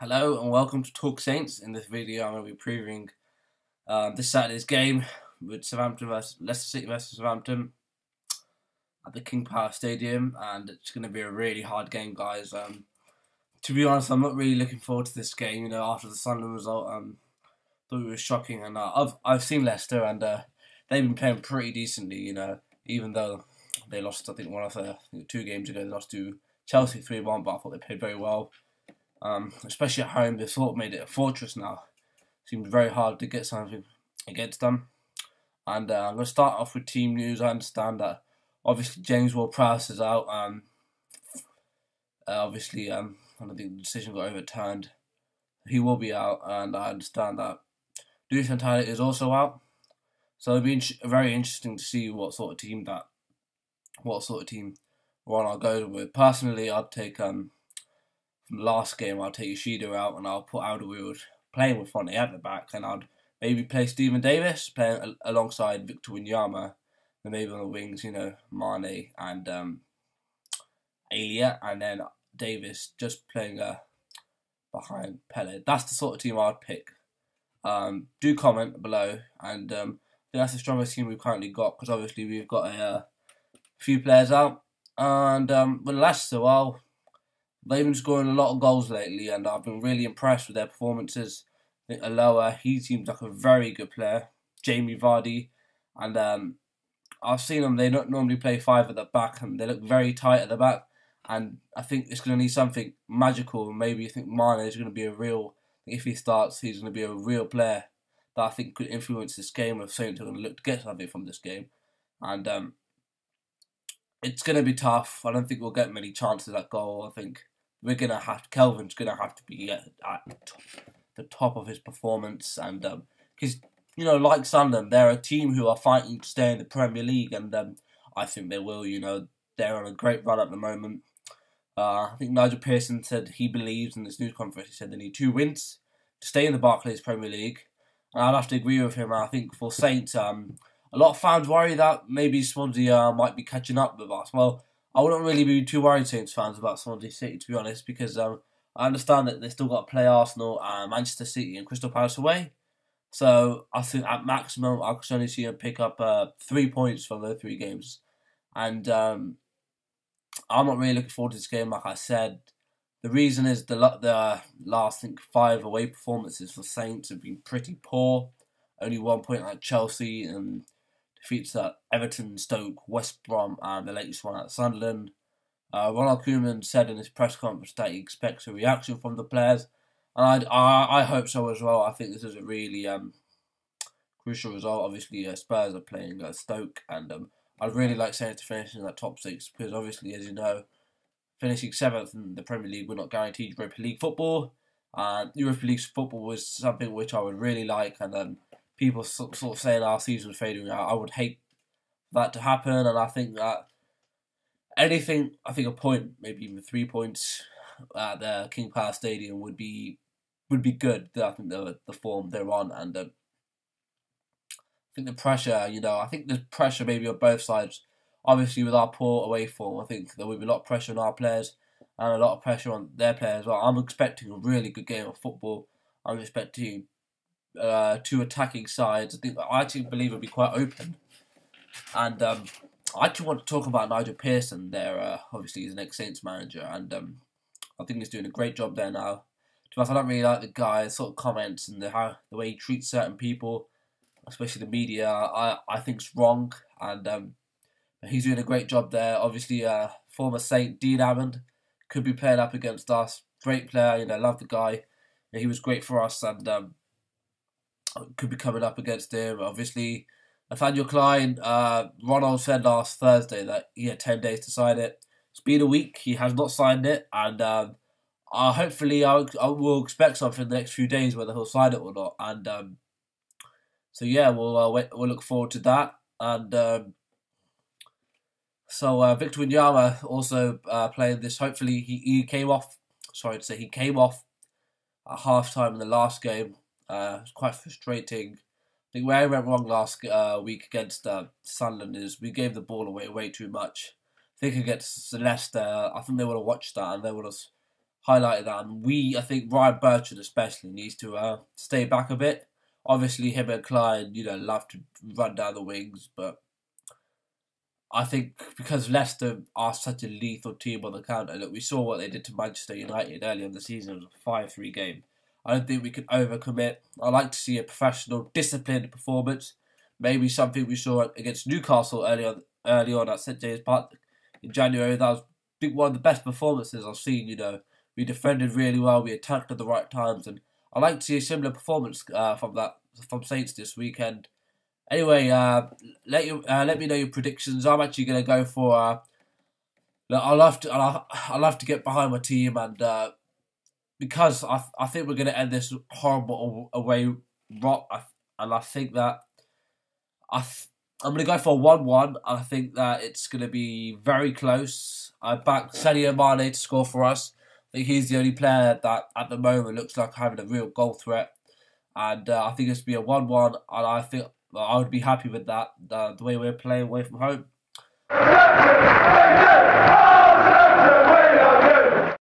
Hello and welcome to Talk Saints. In this video, I'm going to be previewing this Saturday's game with Southampton versus Leicester City versus Southampton at the King Power Stadium, and it's going to be a really hard game, guys. To be honest, I'm not really looking forward to this game. After the Sunderland result, thought it was shocking, and I've seen Leicester, and they've been playing pretty decently. Even though they lost, I think two games ago, they lost to Chelsea 3-1, but I thought they played very well. Especially at home, they sort of made it a fortress now. Seemed very hard to get something against them. And I'm going to start off with team news. I understand that obviously James Ward-Prowse is out. I don't think the decision got overturned. He will be out, and I understand that Tariq is also out. So it'll be very interesting to see what sort of team Ron goes with. Personally, I'd take from the last game, I'll take Yoshida out and I'll put Alderweireld playing with Fonte at the back, and I'd maybe play Stephen Davis playing alongside Victor Wanyama, and maybe on the wings, Mane and Alia, and then Davis just playing behind Pele. That's the sort of team I'd pick. Do comment below, and I think that's the strongest team we've currently got, because obviously we've got a few players out, and with Leicester, well, they've been scoring a lot of goals lately, and I've been really impressed with their performances. I think Aloha, he seems like a very good player. Jamie Vardy, and I've seen them. They don't normally play five at the back, and they look very tight at the back. And I think it's going to need something magical. Maybe I think Mane is going to be if he starts, he's going to be a real player that I think could influence this game. Of Saints are going to look to get something from this game, and it's going to be tough. I don't think we'll get many chances at goal. I think Kelvin's going to have to be at the top of his performance, and because like Sunderland, they're a team who are fighting to stay in the Premier League, and I think they will. They're on a great run at the moment. I think Nigel Pearson said he believes in this news conference. He said they need 2 wins to stay in the Barclays Premier League, and I'd have to agree with him. I think for Saints, a lot of fans worry that maybe Swansea might be catching up with us. Well, I wouldn't really be too worried, Saints fans, about Swansea City, to be honest, because I understand that they've still got to play Arsenal, Manchester City and Crystal Palace away. So I think at maximum I could only see them pick up 3 points from those 3 games. And I'm not really looking forward to this game, like I said. The reason is the last, I think, 5 away performances for Saints have been pretty poor. Only 1 point at Chelsea, and defeats at Everton, Stoke, West Brom, and the latest one at Sunderland. Ronald Koeman said in his press conference that he expects a reaction from the players, and I hope so as well. I think this is a really crucial result. Obviously, Spurs are playing Stoke, and I'd really like Saints to finish in that top 6, because obviously, as you know, finishing 7th in the Premier League will not guarantee Europa League football. Europa League football was something which I would really like, and people sort of saying our season was fading out. I would hate that to happen, and I think that a point, maybe even 3 points at the King Power Stadium would be good. I think the form they're on, and I think the pressure, I think there's pressure maybe on both sides. Obviously, with our poor away form, I think there will be a lot of pressure on our players and a lot of pressure on their players as well. I'm expecting a really good game of football. I'm expecting 2 attacking sides. I actually believe it'll be quite open. And I actually want to talk about Nigel Pearson there. Obviously, he's an ex-Saints manager, and I think he's doing a great job there now. To be honest, I don't really like the guy's sort of comments and the way he treats certain people, especially the media. I think's wrong, and he's doing a great job there. Obviously, former Saint Dean Hammond could be playing up against us. Great player, love the guy. He was great for us, and could be coming up against him. Obviously, Nathaniel Klein, Ronald said last Thursday that he had 10 days to sign it. It's been a week. He has not signed it, and hopefully I will expect something in the next few days, whether he'll sign it or not. And so yeah, we'll look forward to that. And so Victor Wanyama also playing this. Hopefully he came off. Sorry to say, he came off at half-time in the last game. It's quite frustrating. I think where I went wrong last week against Sunderland is we gave the ball away way too much. I think against Leicester, I think they would have watched that and they would have highlighted that. And I think Ryan Bertrand especially needs to stay back a bit. Obviously, him and Klein, love to run down the wings, but I think because Leicester are such a lethal team on the counter, look, we saw what they did to Manchester United earlier in the season. It was a 5-3 game. I don't think we can overcommit. I like to see a professional, disciplined performance. Maybe something we saw against Newcastle early on at St James Park in January. That was, I think, one of the best performances I've seen. We defended really well. We attacked at the right times, and I like to see a similar performance from Saints this weekend. Anyway, let me know your predictions. I'm actually going to go for. I love to get behind my team, and because I think we're going to end this horrible away rot, and I think that I'm going to go for 1-1, and I think that it's going to be very close. I back Sadio Mane to score for us. I think he's the only player that at the moment looks like having a real goal threat, and I think it's going to be a 1-1, and I think I would be happy with that, the way we're playing away from home.